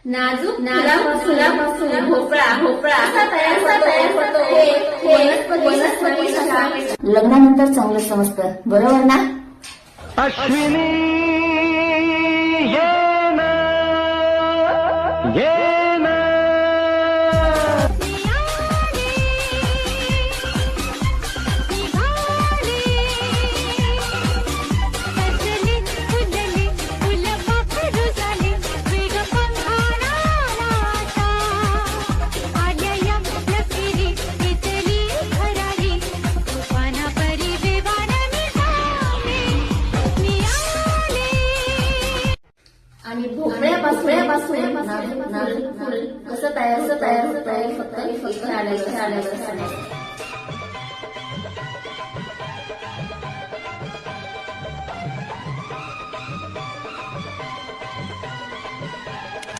नाजूक फुलापासून भोपळा असा तयार होतो हे वनस्पती लग्नानंतर चांगलं समजतं, बरोबर ना? अश्विनी ये ना, ये ना. आणि भोपळ्यापासून नाजूक फुल कसं तयार होतं हे फक्त इथे आल्यावर